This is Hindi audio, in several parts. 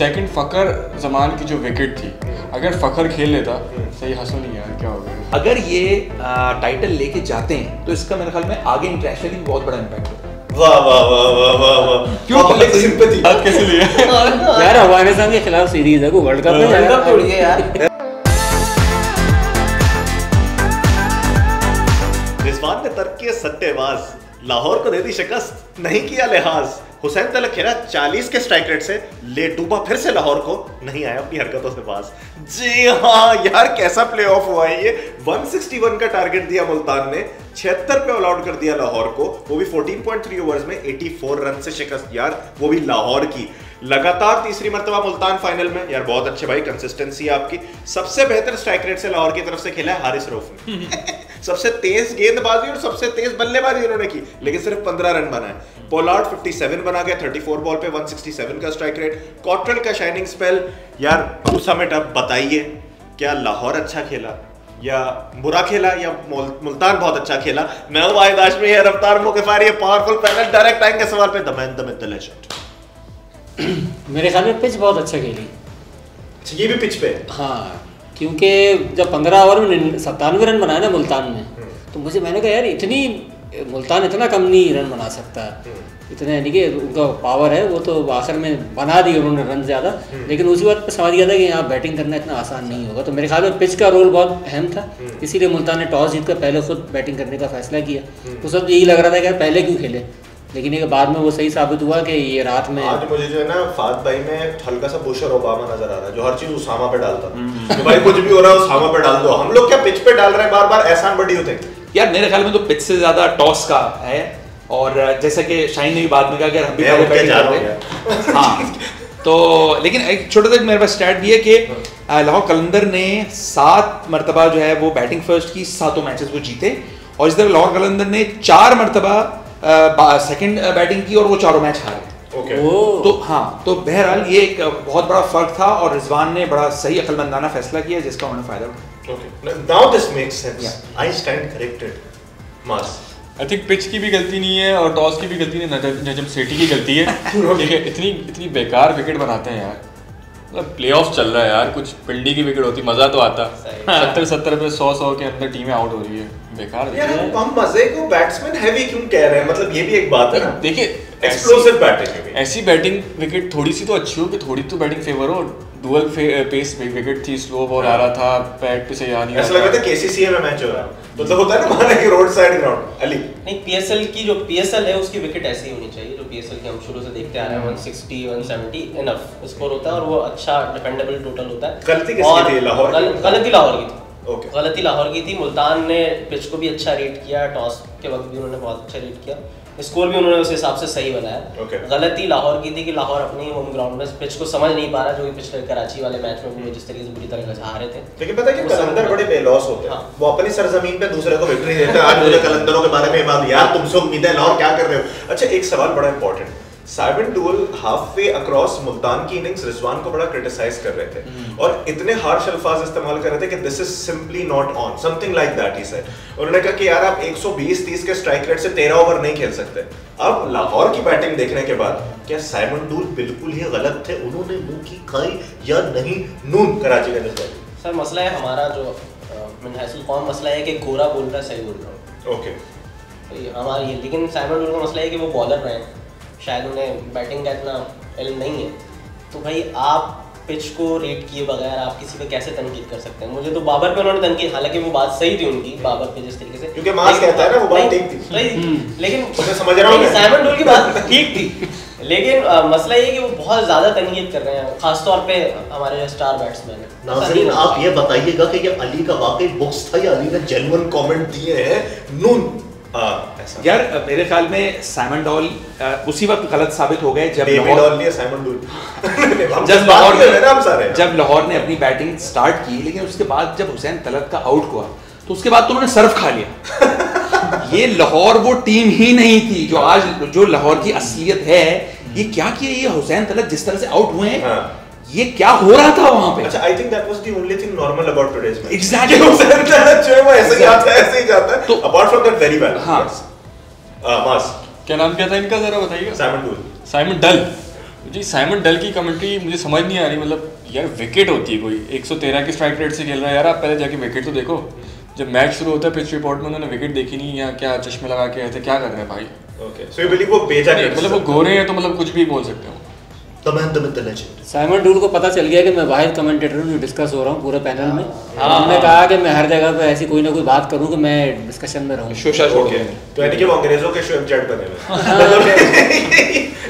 सेकंड फखर जमान की जो विकेट थी, अगर फखर खेल लेता, सही हंसो नहीं यार क्या हो गया। अगर ये टाइटल लेके जाते हैं तो इसका मेरे ख्याल में आगे इंटरनेशनली भी बहुत बड़ा इम्पैक्ट होगा। वाह वाह वाह वाह वाह वाह, क्यों पब्लिक सिंपैथी बात कैसे लिया यार अफगानिस्तान के खिलाफ सीरीज है, को वर्ल्ड कप में वर्ल्ड कप थोड़ी है यार। रिजवान ने तर्क किए सट्टेबाज, लाहौर को दे दी शिकस्त, नहीं किया लिहाज। हुसैन तलक खेला 40 के स्ट्राइक रेट से, ले डूबा फिर से लाहौर को, नहीं आया अपनी हरकतों से बाज। जी हाँ यार, कैसा प्ले ऑफ हुआ है ये। 161 का टारगेट दिया मुल्तान ने, 76 पे ऑल आउट कर दिया लाहौर को, वो भी 14.3 ओवर्स में 84 रन से शिकस्त यार, वो भी लाहौर की। लगातार तीसरी मर्तबा मुल्तान फाइनल में यार, बहुत अच्छे भाई, कंसिस्टेंसी आपकी। सबसे बेहतर स्ट्राइक रेट से लाहौर की तरफ से खेला है हारिस रऊफ ने। सबसे तेज गेंदबाजी और सबसे तेज बल्लेबाजी उन्होंने की, लेकिन सिर्फ 15 रन बनाए। पोलार्ड 57 बना गया 34 बॉल पे, 167 का स्ट्राइक रेट। कॉटरल का शाइनिंग स्पेल यार, टू सम इट अप, बताइए क्या लाहौर अच्छा खेला या बुरा खेला या मुल्तान बहुत अच्छा खेला? मैं हूं वाहिद हाशमी, है रफ्तार मुकफारी, पावरफुल पैनल। डायरेक्ट आएंगे सवाल पे, the man the myth the legend. मेरे ख्याल में पिच बहुत अच्छा खेली। ये भी पिच पे? हाँ, क्योंकि जब 15 ओवर में 97 रन बनाए ना मुल्तान में, तो मैंने कहा यार इतनी मुल्तान इतना कम नहीं रन बना सकता, इतने यानी कि उनका पावर है, वो तो आखिर में बना दिए उन्होंने रन ज़्यादा। लेकिन उसी बात पर समझ गया था कि यहाँ बैटिंग करना इतना आसान नहीं होगा, तो मेरे ख्याल में पिच का रोल बहुत अहम था। इसीलिए मुल्तान ने टॉस जीतकर पहले खुद बैटिंग करने का फैसला किया। तो सब यही लग रहा था कि यार पहले क्यों खेले, लेकिन ये बाद में वो सही साबित हुआ कि ये रात में। आज मुझे जो है ना फाद भाई में हल्का सा बुशर ओबामा नजर आ रहा है, जो हर चीज उसामा पे डालता है। भाई कुछ भी हो रहा है उसामा पे डाल दो। हम लोग क्या पिच पे डाल रहे हैं बार बार, एहसान बड़ी होते हैं यार। मेरे ख्याल में तो पिच से ज्यादा टॉस का है, और जैसा कि शाहीन ने भी बाद में कहा कि हम भी पहले बैटिंग कर रहे हैं। हाँ, तो लेकिन एक छोटा सा मेरे पास स्टैट भी है कि लाहौर कलंदर ने 7 मरतबा जो है वो बैटिंग फर्स्ट की, 7 मैचेस वो जीते। और इस तरह लाहौर कलंदर ने 4 मरतबा सेकंड बैटिंग की और वो 4 मैच हारे। तो हाँ, तो बहरहाल ये एक बहुत बड़ा फर्क था, और रिजवान ने बड़ा सही अक्लमंदाना फैसला किया जिसका उन्होंने फायदा उठाया। Now this makes sense. I stand corrected. Mas. I think pitch की भी गलती नहीं है और टॉस की भी गलती नहीं, नजम सेठी की गलती है। ठीक है, इतनी बेकार विकेट बनाते हैं यार। मतलब प्लेऑफ चल रहा है यार, कुछ पिंडी की विकेट होती मजा तो आता। 70 पे 100 के अंदर टीमें आउट हो रही है, बेकार यार हम मजे को बैट्समैन हैवी क्यों कह रहे हैं? मतलब ये भी एक बात है ना। देखिए एक्सप्लोसिव बैटिंग, ऐसी बैटिंग विकेट थोड़ी सी तो अच्छी हो कि थोड़ी तो बैटिंग फेवर हो। डुअल पेस विकेट थी, स्लो बॉल आ रहा था, पैड पे से याद नहीं, ऐसा लग रहा था केसीसीए में मैच हो रहा है। मतलब होता है ना माने कि रोड साइड ग्राउंड। अली नहीं, पीएसएल की जो पीएसएल है उसकी विकेट ऐसी होनी चाहिए, जो पीएसएल की हम शुरू से देखते आ रहे हैं। 160 170 इनफ स्कोर होता है, और वो अच्छा डिपेंडेबल टोटल होता है। गलती किसकी थी? लाहौर की? गलती लाहौर की थी। ओके, गलती लाहौर की थी। मुल्तान ने पिच को भी अच्छा रेट किया, टॉस के वक्त भी उन्होंने बहुत अच्छा रेट किया, स्कोर भी उन्होंने उस हिसाब से सही बनाया। गलती लाहौर की थी कि लाहौर अपने होम ग्राउंड में पिच को समझ नहीं पा रहा, जो कि पिछले कराची वाले मैच में वो जिस तरीके से बुरी तरह से हारे थे। लेकिन पता है कि कलंदर बड़े बेलौस होते हैं। वो अपनी सरजमीन पे दूसरे को विक्ट्री देते हैं। आज मुझे कलंदरों के बारे में बात, यार तुमसे उम्मीद है लाहौर क्या कर रहे हो। अच्छा, एक सवाल बड़ा important. Simon dual half way across Multan की इनिंग्स रिजवान को बड़ा क्रिटिसाइज कर रहे थे और इतने हार्श अल्फाज इस्तेमाल कर रहे थे कि this is simply not on, something like that he said. उन्होंने कहा कि यार आप 120-30 के स्ट्राइक रेट से 13 ओवर नहीं खेल सकते। अब लाहौर की बैटिंग देखने के बाद क्या साइमन डुअल बिल्कुल ही गलत थे? उन्होंने मुंह की खाई या नहीं नून कराची का नजर? सर मसला है हमारा जो मिनहासुल कौम मसला है कि गोरा बोल रहा है, सही बोल रहा हूँ। ओके, तो हमारा ये, लेकिन साइमन डुअल का मसला है कि वो बॉलर रहे, शायद उन्हें बैटिंग का इतना इल्म नहीं है। तो भाई आप पिच को रेट किए बगैर आप किसी पे कैसे तनकीद कर सकते हैं? मुझे तो बाबर पे उन्होंने तनकीद, हालांकि वो बात सही थी उनकी, बाबर पे जिस तरीके से, क्योंकि मास कहता है ना वो बात ठीक थी। लेकिन मैं समझ रहा हूँ, साइमन डुअल की बात ठीक थी, लेकिन मसला ये कि वो बहुत ज्यादा तनकीद कर रहे हैं, खासतौर पे हमारे जो स्टार बैट्समैन है। नाज़रीन आप ये बताइएगा कि ये अली का वाकई बुक्स था या अली ने जेन्युइन कमेंट दिए हैं नून? यार मेरे ख्याल में साइमन डॉल उसी वक्त गलत साबित हो गए जब लाहौर ने अपनी बैटिंग स्टार्ट की, लेकिन उसके बाद जब हुसैन तलत का आउट हुआ तो उसके बाद तो उन्होंने सर्फ खा लिया। ये लाहौर वो टीम ही नहीं थी जो आज जो लाहौर की असलियत है। ये क्या किया ये हुसैन तलत जिस तरह से आउट हुए हैं, ये क्या हो रहा था वहां पे? अच्छा, I think that was the only thing normal about today's match. Exactly, Hussain Talat जो है वो ऐसे ही आता है, ऐसे ही जाता है। तो apart from that very well. मास क्या नाम क्या था इनका, जरा बताइएगा। Simon Doull. Simon Doull. जी साइमन डल की कमेंट्री मुझे समझ नहीं आ रही, मतलब यार विकेट होती है कोई 113 की स्ट्राइक रेट से खेल रहा है यार, आप पहले जाके विकेट तो देखो। जब मैच शुरू होता है पिच रिपोर्ट में उन्होंने विकेट देखी नहीं, या क्या चश्मे लगा के आए थे, क्या कर रहे हैं भाई? ओके सो यू बिलीव वो बेजा नहीं, मतलब वो गोरे हैं तो मतलब कुछ भी बोल सकते हो। साइमन डूल को पता चल गया कि मैं वाहिद कमेंटेटर हूँ जो डिस्कस हो रहा हूँ पूरे पैनल में। हमने कहा कि मैं हर जगह पे ऐसी कोई ना कोई बात करूँ कि मैं डिस्कशन में रहूँ। शोशा छोड़ के तो यानी कि वो अंग्रेजों के शुएब जट बने हुए।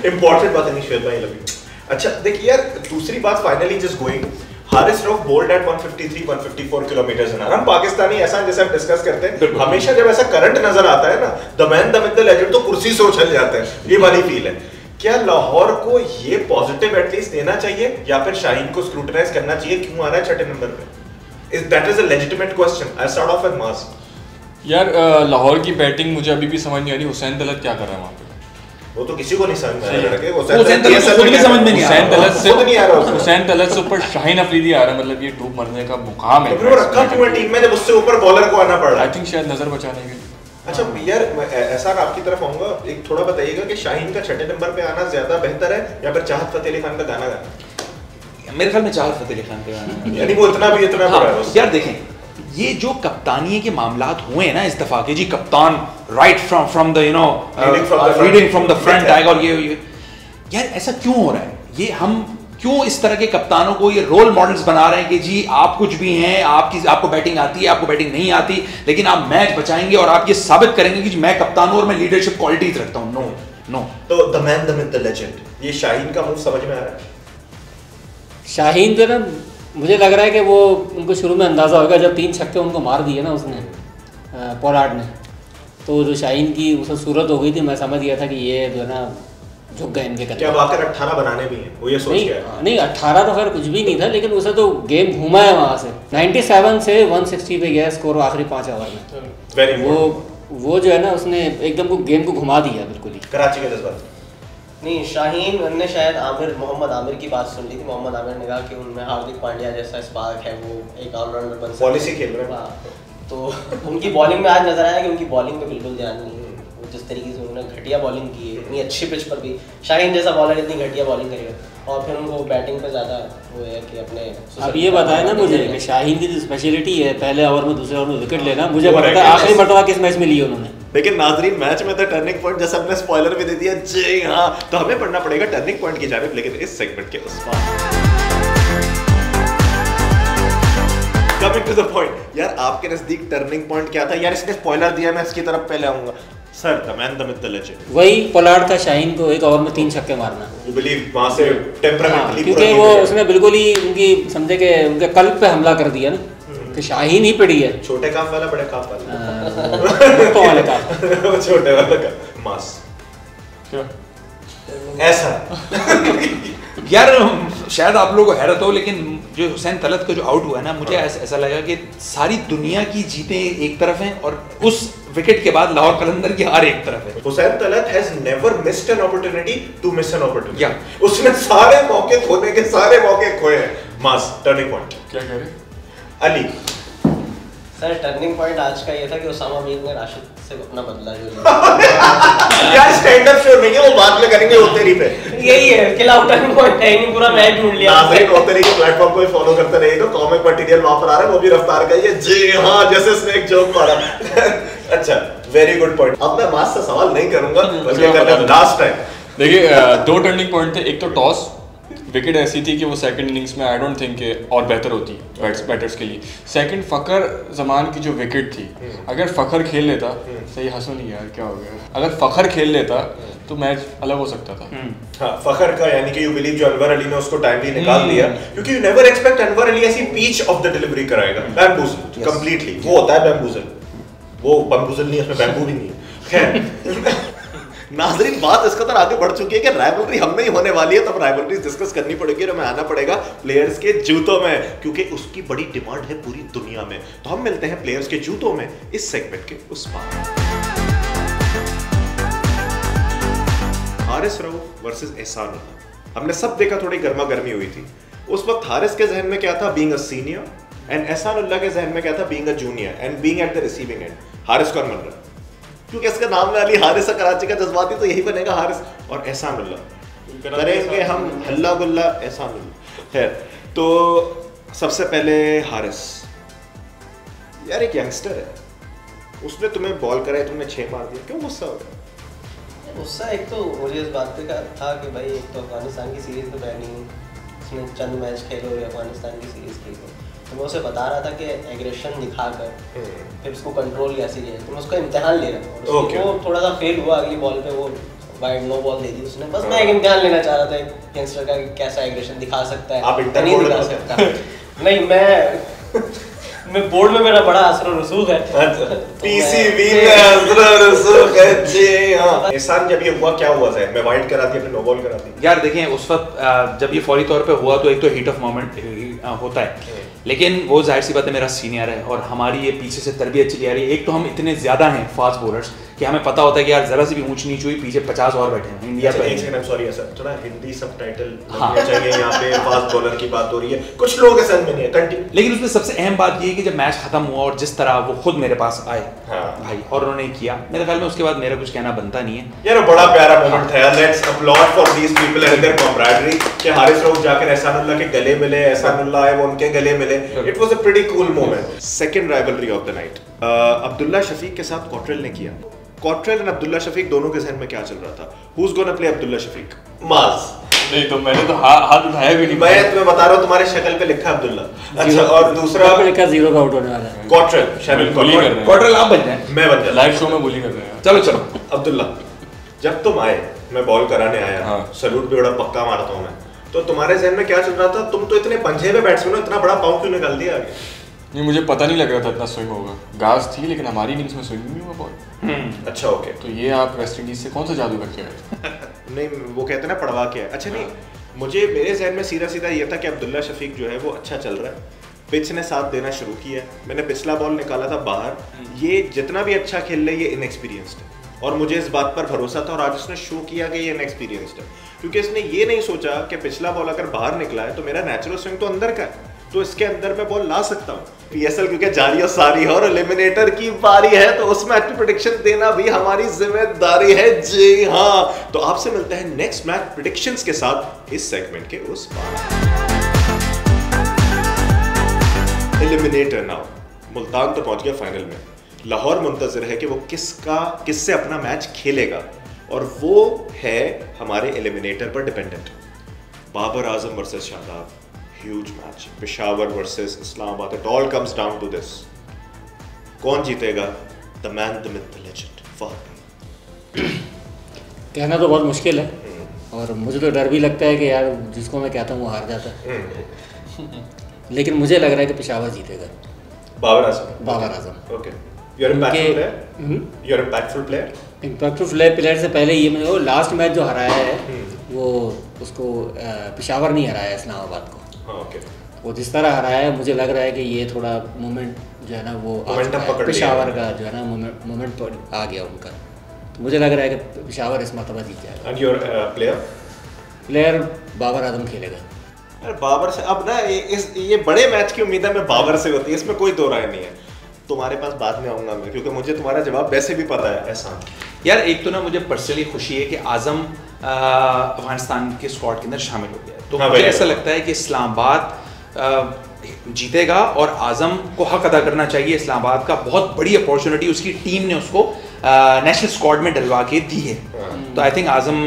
इंपॉर्टेंट बात नहीं शुएब भाई, लव यू। अच्छा देखिए यार, दूसरी बात finally just going, Haris Rauf bowled at 153-154 kilometres an hour. हम पाकिस्तानी ऐसा जैसे हम डिस्कस करते हैं हमेशा जब ऐसा करंट नजर आता है ना, the man the myth the legend, तो कुर्सी से उछल जाते हैं, ये वाली फील है। क्या लाहौर को ये पॉजिटिव एटलीस्ट देना चाहिए या फिर शाहीन को स्क्रूटनाइज करना चाहिए? क्यों आ रहा है छठे नंबर पे? That is a legitimate question. I start of with mass. यार लाहौर की बैटिंग मुझे अभी भी समझ नहीं आ रही, हुसैन तलत क्या कर रहा है वहाँ पे? वो तो किसी को नहीं समझ में आ रहा है। हुसैन तलत खुद भी समझ में नहीं आ रहा। हुसैन तलत से ऊपर शाहीन अफरीदी आ रहा है, मतलब ये डूब मरने का मुकाम है। तो रखा क्यों है टीम में जब उससे ऊपर बॉलर को आना पड़ रहा है? आई थिंक शायद नजर बचाने के लिए। अच्छा यार, ऐसा आपकी तरफ आऊंगा, एक थोड़ा बताइएगा कि शाहीन का छठे नंबर पे आना ज्यादा बेहतर है या फिर चाहत फतेह अली खान का गाना गाना? मेरे ख्याल में चाहत फतेह अली खान का गाना, यानी वो इतना बड़ा है। यार देखें, ये जो कप्तानी के मामलात हुए हैं ना इस दफा के, जी कप्तान right from the you know reading from the front tiger, ये यार ऐसा क्यों हो रहा है? ये हम क्यों इस तरह के कप्तानों को ये रोल मॉडल्स बना रहे हैं कि जी आप कुछ भी हैं, आपको बैटिंग आती है, आपको बैटिंग नहीं आती, लेकिन आप मैच बचाएंगे और आप ये साबित करेंगे कि मैं कप्तान हूं और मैं लीडरशिप क्वालिटीज रखता हूं। No no. तो the man the myth the legend, ये शाहीन का मूव समझ में आ रहा है? शाहीन जो ना, मुझे लग रहा है कि वो उनको शुरू में अंदाज़ा होगा जब 3 छक्के उनको मार दिए ना उसने, पोलार्ड ने, तो जो शाहीन की उसमें सूरत हो गई थी, मैं समझ गया था कि ये जो है ना झुक गए इनके कदम। क्या आकर 18 बनाने भी हैं? वो ये सोच के नहीं 18 तो खैर कुछ भी नहीं था, लेकिन उसे तो गेम घुमा है वहाँ से 97 से 160 पे गया स्कोर आखिरी 5 ओवर में। वेरी वो जो है ना उसने एकदम को गेम को घुमा दिया बिल्कुल ही। कराची के जज्बात नहीं, शाहीन ने शायद मोहम्मद आमिर की बात सुन ली थी। मोहम्मद आमिर ने कहा कि उनमें हार्दिक पांड्या जैसा स्पार्क है, वो एक ऑलराउंडर बन सकता है। पॉलिसी खेल रहे हैं। तो उनकी बॉलिंग में आज नजर आया कि उनकी बॉलिंग पे बिल्कुल ध्यान नहीं है। जिस तरीके से उन्होंने घटिया बॉलिंग की है, इतनी अच्छी पिच पर भी शाहीन जैसा बॉलर इतनी घटिया बॉलिंग करेगा, और फिर उनको बैटिंग पे ज़्यादा वो है कि अपने। अब ये बताया ना मुझे कि शाहीन की जो स्पेशलिटी है पहले ओवर में दूसरे ओवर में विकेट लेना, मुझे पता है आखिरी मरतबा किस मैच में ली उन्होंने। लेकिन नाजरीन, मैच में था टर्निंग पॉइंट, जैसे हमने स्पॉइलर भी दे दिया जी हाँ, तो हमें पढ़ना पड़ेगा टर्निंग पॉइंट की जानिब, लेकिन इस सेगमेंट के उस पार। कमिंग टू द पॉइंट, यार आपके नजदीक टर्निंग पॉइंट क्या था? यार इसने स्पॉइलर दिया, मैं इसकी तरफ पहले आऊंगा। Sir the man the myth the legend, वही पोलार्ड का शाहीन को एक ओवर में 3 छक्के मारना। यू बिलीव वहां से टेम्परामेंटली, क्योंकि वो उसने बिल्कुल ही उनकी समझे कि उनके कल्ब पे हमला कर दिया ना कि शाहीन ही पिटी है। छोटे काफ वाला बड़े काफ वाला, तो वाले का छोटे वाला का मास क्या ऐसा। यार शायद आप लोगों को हैरत हो, लेकिन जो हुसैन तलत का जो आउट हुआ है ना, मुझे ऐसा लगा कि सारी दुनिया की जीतें एक तरफ हैं और उस विकेट के बाद लाहौर कलंदर की हार एक तरफ है। Hussain Talat has never missed an opportunity to miss an opportunity. उसने सारे मौके खोने के सारे मौके खोए हैं। मास टर्निंग पॉइंट क्या कह रहे अली? सर टर्निंग पॉइंट आज का ये था कि उसामा मीर ने राशिद से अपना बदला जो लिया। यार स्टैंड अप शो नहीं है, वो बाद में करेंगे ओतेरी पे। यही है किला टर्निंग पॉइंट है, नहीं पूरा मैच ढूंढ लिया। नाज़रीन ओतेरी के प्लेटफॉर्म को फॉलो करते रहिएगा, कॉमिक मटेरियल वहां पर आ रहा है, वो भी रफ्तार का ये जी हां जैसे स्नेक जोक मारा। अच्छा वेरी गुड पॉइंट। अब मैं मास से सवाल नहीं करूंगा बल्कि करना लास्ट टाइम। देखिए 2 टर्निंग पॉइंट थे। एक तो टॉस, विकेट ऐसी थी कि वो सेकंड इनिंग्स में आई डोंट थिंक और बेहतर होती बैटर्स के लिए। सेकंड फखर जमान की जो विकेट थी, अगर फखर खेल लेता, सही हंसो नहीं यार क्या हो गया, अगर फखर खेल लेता तो मैच अलग हो सकता था। हाँ, फखर का यानी कि यू बिलीव जो अनवर अली ने उसको टाइमली निकाल दिया, क्योंकि you never expect Anwar Ali ऐसी पीच ऑफ द डिलीवरी कराएगा। बैम्बूजल कंप्लीटली वो होता है बैम्बूजल, वो बम्बूजल नहीं, उसमें बैम्बू भी नहीं है। खैर नाजरीन, बात इस कदर आगे बढ़ चुकी है कि राइवलरी हम में ही होने वाली है, तब राइवलरीज डिस्कस करनी पड़ेगी और हमें आना पड़ेगा प्लेयर्स के जूतों में, क्योंकि उसकी बड़ी डिमांड है पूरी दुनिया में। तो हम मिलते हैं प्लेयर्स के जूतों में इस सेगमेंट के उस पार। हारिस रऊफ वर्सेस एहसान उल्लाह, हमने सब देखा थोड़ी गर्मा गर्मी हुई थी। उस वक्त हारिस के जहन में क्या था? बीइंग अ सीनियर, एंड एहसान उल्लाह के जहन में क्या था? Being a junior and being at the receiving end. Haris कौन बन रहा? क्योंकि इसका नाम में अली हारिस कराची का जज्बाती, तो यही बनेगा हारिस। और एहसान उल्लाह करेंगे हम हल्ला गुल्ला ऐसा नहीं है। तो सबसे पहले हारिस, यार एक यंगस्टर है, उसने तुम्हें बॉल कराई, तुमने 6 मार दिया, क्यों गुस्सा हो गया? गुस्सा एक तो मुझे इस बात पे का था कि भाई एक तो अफगानिस्तान की सीरीज़ में बैनी हूँ, उसमें चंद मैच खेले हुए अफगानिस्तान की सीरीज़ खेली, तो मैं उसे बता रहा था कि एग्रेशन दिखाकर फिर उसको कंट्रोल कैसे किया, तो मैं उसका इम्तिहान ले रहा था। वो थोड़ा सा फेल हुआ, अगली बॉल पे वो वाइड नो बॉल दे दी उसने, बस मैं एक इम्तिहान लेना चाह रहा था एक यंगस्टर का कि कैसा एग्रेशन दिखा सकता है, आप नहीं दिखा सकता। नहीं, मैं बोर्ड में मेरा बड़ा असर रसूख है, पीसीबी में असर रसूख है जी। हां, एहसान जब ये हुआ क्या हुआ था? मैं वाइड करा दिया, फिर नो बॉल करा दी। यार देखें, उस वक्त जब ये फौरी तौर पे हुआ तो एक तो हीट ऑफ मोमेंट होता है, लेकिन वो जाहिर सी बात है मेरा सीनियर है और हमारी ये पीछे से तरबियत चली आ रही है। एक तो हम इतने ज़्यादा हैं फास्ट बॉलर्स कि हमें पता होता है कि यार ज़रा सी भी ऊंच नीच हुई पीछे 50 और बैठे हैं इंडिया पे। एक सेकंड, सॉरी सर, थोड़ा हिंदी सबटाइटल लगना चाहिए, यहाँ पे फास्ट बॉलर की बात हो रही है, कुछ लोगों के समझ में नहीं है, कंटिन्यू। लेकिन उसमें सबसे अहम बात ये है कि जब मैच खत्म हुआ और जिस तरह वो खुद मेरे पास आए भाई और उन्होंने किया, मेरे ख्याल में उसके बाद मेरा कुछ कहना बनता नहीं है यार। बड़ा प्यारा मोमेंट था यार, let's applaud for these people and their camaraderie कि हारिस रऊफ जाकर एहसानुल्लाह के गले मिले, एहसानुल्लाह आए वो उनके गले मिले, it was a pretty cool moment. Second rivalry of the night Abdullah Shafique के साथ कॉट्रेल ने किया। कॉट्रेल एंड अब्दुल्ला शफीक दोनों के जहन में क्या चल रहा था? Who is gonna play Abdullah Shafique? Maaz नहीं, तो मैंने तो हाथ उठाया भी नहीं। मैं तुम्हें बता रहा हूं, तुम्हारे शक्ल पे लिखा अब्दुल्ला। अच्छा, और दूसरा पे लिखा 0 का आउट होने वाला है। कॉट्रेल, शामिल कॉट्रेल आप बन जाए, मैं बन जाऊं लाइव शो में बोलिंग कर रहे हैं। चलो चलो। अब्दुल्ला, जब तुम आए, मैं बॉल कराने आया, हाँ। सलूट भी बड़ा पक्का मारता हूं मैं, तो तुम्हारे जहन में क्या चल रहा था? तुम तो इतने पंजे में बैट्समैन हो, इतना बड़ा पाव क्यों निकाल दिया आगे? नहीं, मुझे पता नहीं लग रहा था इतना स्विंग होगा, घास थी लेकिन हमारी इनिंग्स में स्विंग नहीं हुआ बॉल। अच्छा, ओके। तो ये आप वेस्ट इंडीज से कौन सा जादू करके आए? नहीं, वो कहते हैं ना पड़वा के है। अच्छा, नहीं, मुझे मेरे जहन में सीधा सीधा ये था कि अब्दुल्ला शफीक जो है वो अच्छा चल रहा है, पिच ने साथ देना शुरू किया, मैंने पिछला बॉल निकाला था बाहर, ये जितना भी अच्छा खेल रहा है ये इनएक्सपीरियंस्ड है और मुझे इस बात पर भरोसा था और आज उसने शो किया कि ये इनएक्सपीरियंस्ड है, क्योंकि इसने ये नहीं सोचा कि पिछला बॉल अगर बाहर निकला है तो मेरा नेचुरल स्विंग तो अंदर का है, तो इसके अंदर मैं बॉल ला सकता हूँ। पीएसएल क्योंकि जारी और सारी है और एलिमिनेटर की बारी है, तो उस मैच की प्रेडिक्शन देना भी हमारी जिम्मेदारी है जी हाँ। तो आपसे मिलते हैं नेक्स्ट मैच प्रेडिक्शंस के साथ इस सेगमेंट के उस पार। एलिमिनेटर नाउ, मुल्तान तो पहुंच गया फाइनल में, लाहौर मुंतजर है कि वो किससे अपना मैच खेलेगा और वो है हमारे एलिमिनेटर पर dependent. Babar Azam versus Shadab, huge match, Peshawar versus Islamabad, it all comes down to this. कौन जीतेगा? The man, the myth, the legend, Fahad. कहना तो बहुत मुश्किल है और मुझे तो डर भी लगता है कि यार जिसको मैं कहता हूँ वो हार जाता है लेकिन मुझे लग रहा है कि पेशावर जीतेगा। Babar Azam. Babar Azam, okay. You are impactful player? You are impactful player? Impactful player से पहले ये मैंने वो लास्ट मैच जो हराया है वो उसको पेशावर नहीं हराया इस्लामाबाद को। हाँ, ओके। वो जिस तरह हराया है मुझे लग रहा है कि ये थोड़ा मोमेंट जो है ना वो पेशावर का जो है ना मोमेंट आ गया उनका, तो मुझे लग रहा है कि पेशावर इस मरतबा जीत जाएगा। And your player Babar Azam खेलेगा। यार बाबर से अब ना ये बड़े मैच की उम्मीद है मैं बाबर से होती है, इसमें कोई दो राय नहीं है। तुम्हारे पास बाद में आऊंगा मैं, क्योंकि मुझे तुम्हारा जवाब वैसे भी पता है। ऐसा यार एक तो ना मुझे पर्सनली खुशी है कि आजम अफगानिस्तान के स्क्वाड के अंदर शामिल हो गया, तो मुझे ऐसा लगता है कि इस्लामाबाद जीतेगा और आजम को हक अदा करना चाहिए। इस्लामाबाद का बहुत बड़ी अपॉर्चुनिटी उसकी टीम ने उसको नेशनल स्क्वाड में डलवा के दी है, तो I think Azam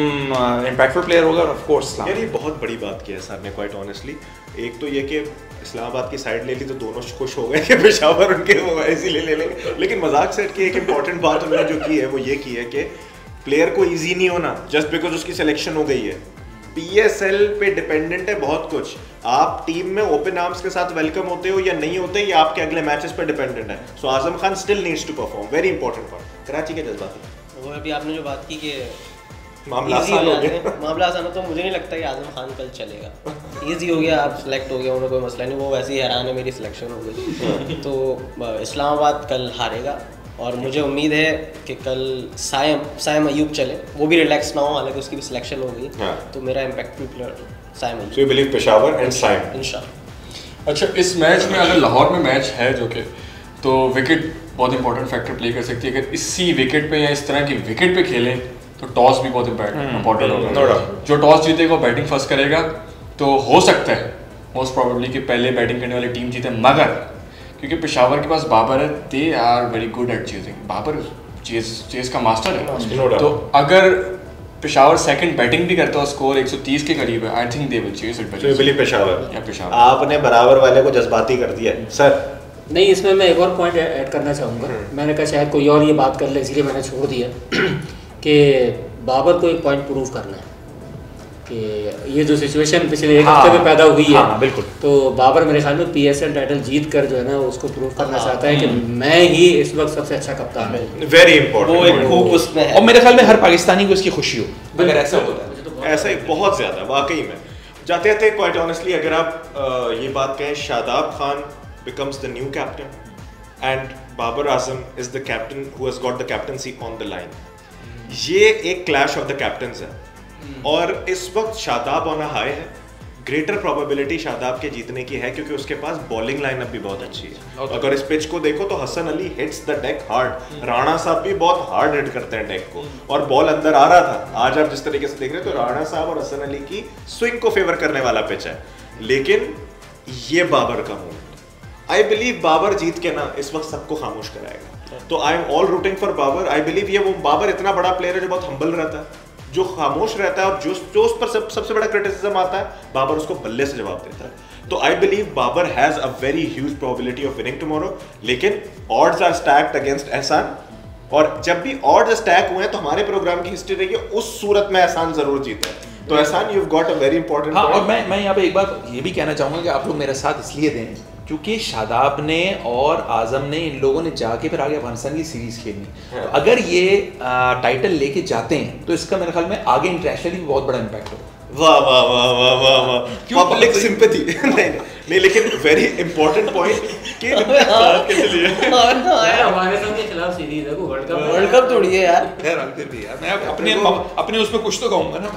impactful player होगा और ऑफ कोर्स यार ये बहुत बड़ी बात की है सर ने, क्वाइट ऑनेस्टली। एक तो ये कि इस्लामाबाद की साइड ले ली तो दोनों खुश हो गए कि पेशावर उनके इजीली ले लेंगे, लेकिन मजाक से हट के एक इंपॉर्टेंट बात उन्होंने जो की है वो ये की है कि प्लेयर को इजी नहीं होना जस्ट बिकॉज उसकी सिलेक्शन हो गई है। पीएसएल पे डिपेंडेंट है बहुत कुछ, आप टीम में ओपन आर्म्स के साथ वेलकम होते हो या नहीं होते, ये आपके अगले मैचेस पे डिपेंडेंट है। So Azam Khan still needs to perform, very important part. Karachi के जज्बात, वो अभी आपने जो बात की कि मामला आसान हो गया, मामला आसान हो, तो मुझे नहीं लगता कि आजम खान कल चलेगा। इजी हो गया, आप सिलेक्ट हो गया, उन्हें कोई मसला नहीं, वो वैसे ही हैरान है मेरी सिलेक्शन हो गई। तो इस्लामाबाद कल हारेगा और मुझे उम्मीद है कि कल सायम अयूब चले, वो भी रिलैक्स ना हो, हालांकि उसकी भी सिलेक्शन हो गई। तो मेरा impactful player Sayam Ayub. So you believe Peshawar and Sayam इंशाल्लाह। अच्छा, इस मैच में अगर लाहौर में मैच है जो कि, तो विकेट बहुत इंपॉर्टेंट फैक्टर प्ले कर सकती है। अगर इसी विकेट पे या इस तरह की विकेट पे खेलें तो टॉस भी बहुत इंपॉर्टेंट होगा। जो टॉस जीतेगा बैटिंग फर्स्ट करेगा, तो हो सकता है मोस्ट प्रोबेबली कि पहले बैटिंग करने वाली टीम जीते, मगर क्योंकि पेशावर के पास बाबर है, they are very good at chasing. Babar chase का मास्टर है, तो अगर पेशावर सेकंड बैटिंग भी करता है, स्कोर 130 के करीब है, I think they will chase it very Peshawar. आपने बराबर वाले को जज्बाती कर दिया सर। नहीं, इसमें मैं एक और पॉइंट ऐड करना चाहूँगा। मैंने कहा शायद कोई और ये बात कर ले, इसलिए मैंने छोड़ दिया कि बाबर को एक पॉइंट प्रूव करना है कि ये जो सिचुएशन पिछले एक हफ्ते में पैदा हुई है, बिल्कुल, तो बाबर मेरे ख्याल में PSL टाइटल जीत कर जो है ना उसको प्रूव करना चाहता है कि मैं ही इस वक्त सबसे अच्छा कप्तान हूँ। वेरी इंपॉर्टेंट, वो एक खूब उसमें है, और मेरे ख्याल में हर पाकिस्तानी को इसकी खुशी हो अगर ऐसा होता है। ऐसा ही बहुत ज्यादा वाकई में। जाते जाते क्वाइट ऑनेस्टली अगर आप ये बात कहें, Shadab Khan becomes the new captain and Babar Azam is the captain who has got the captaincy on the line. ये एक clash of the captains है और इस वक्त शादाब ऑन अ हाई है। ग्रेटर प्रोबेबिलिटी शादाब के जीतने की है क्योंकि उसके पास बॉलिंग लाइनअप भी बहुत अच्छी है। अगर इस पिच को देखो तो Hasan Ali hits the deck hard, Rana साहब भी बहुत हार्ड हिट करते हैं डेक को, और बॉल अंदर आ रहा था। आज आप जिस तरीके से देख रहे हैं तो राणा साहब और हसन अली की स्विंग को फेवर करने वाला पिच है, लेकिन ये बाबर का मूव, आई बिलीव बाबर जीत के ना इस वक्त सबको खामोश कराएगा। तो I am all rooting for Babar. I believe ये वो बाबर इतना बड़ा प्लेयर है जो बहुत हम्बल रहता है, जो खामोश रहता है, और जो उस पर सबसे बड़ा क्रिटिसिज्म आता है बाबर उसको बल्ले से जवाब देता है। तो I believe Babar has a very huge probability of winning tomorrow, लेकिन odds are stacked against Ehsan, और जब भी ऑड्स स्टैक हुए हैं तो हमारे प्रोग्राम की हिस्ट्री रही है उस सूरत में एहसान जरूर जीता है। तो एहसान, you've got a very important point। और मैं यहाँ पे एक बात ये भी कहना चाहूँगा कि आप लोग मेरा साथ इसलिए दें क्योंकि शादाब ने और आजम ने, इन लोगों ने जाके फिर आगे अफगानिस्तान की सीरीज खेलनी। तो अगर ये टाइटल लेके जाते हैं तो इसका मेरे ख्याल में आगे इंटरनेशनली भी बहुत बड़ा इम्पैक्ट होगा। वाह वाह वाह वाह वाह वाह, पब्लिक सिंपैथी। नहीं लेकिन वेरी इंपॉर्टेंट पॉइंट कि के लिए हमारे साथ के खिलाफ सीरीज है, वर्ल्ड कप थोड़ी है यार। फिर भी यार मैं अपने उस पे कुछ तो कहूंगा ना।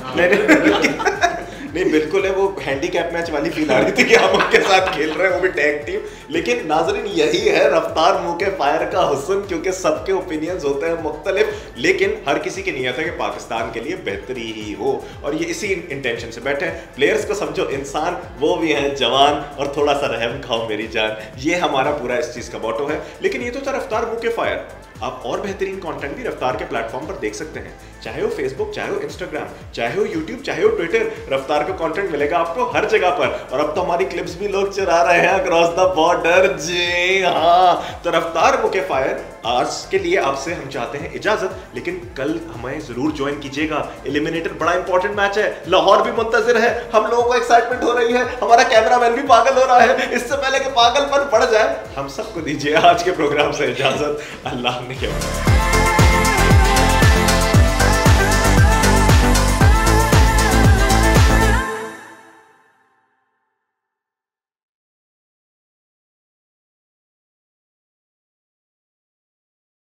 नहीं बिल्कुल है, वो हैंडीकैप मैच वाली फील आ रही थी कि हम उनके साथ खेल रहे हैं, वो भी टैग टीम। लेकिन नाजरीन यही है रफ्तार मुंह के फायर का हुस्न, क्योंकि सबके ओपिनियंस होते हैं मुख्तलिफ, लेकिन हर किसी की नीयत है कि पाकिस्तान के लिए बेहतरी ही हो, और ये इसी इंटेंशन से बैठे हैं। प्लेयर्स को समझो इंसान, वो भी हैं जवान, और थोड़ा सा रहम खाओ मेरी जान, ये हमारा पूरा इस चीज़ का मोटो है। लेकिन ये तो था रफ्तार मुंह के फायर। आप और बेहतरीन कंटेंट भी रफ्तार के प्लेटफॉर्म पर देख सकते हैं, चाहे वो फेसबुक, चाहे वो इंस्टाग्राम, चाहे वो यूट्यूब, चाहे वो ट्विटर। रफ्तार का कंटेंट मिलेगा आपको हर जगह पर, और अब तो हमारी क्लिप्स भी लोग चला रहे हैं अक्रॉस द बॉर्डर। जी हाँ, तो रफ्तार बुके फायर आज के लिए आपसे हम चाहते हैं इजाजत, लेकिन कल हमें जरूर ज्वाइन कीजिएगा। एलिमिनेटर बड़ा इंपॉर्टेंट मैच है, लाहौर भी मुंतजिर है, हम लोगों को एक्साइटमेंट हो रही है, हमारा कैमरामैन भी पागल हो रहा है। इससे पहले कि पागलपन बढ़ जाए, हम सबको दीजिए आज के प्रोग्राम से इजाजत। अल्लाह ने क्या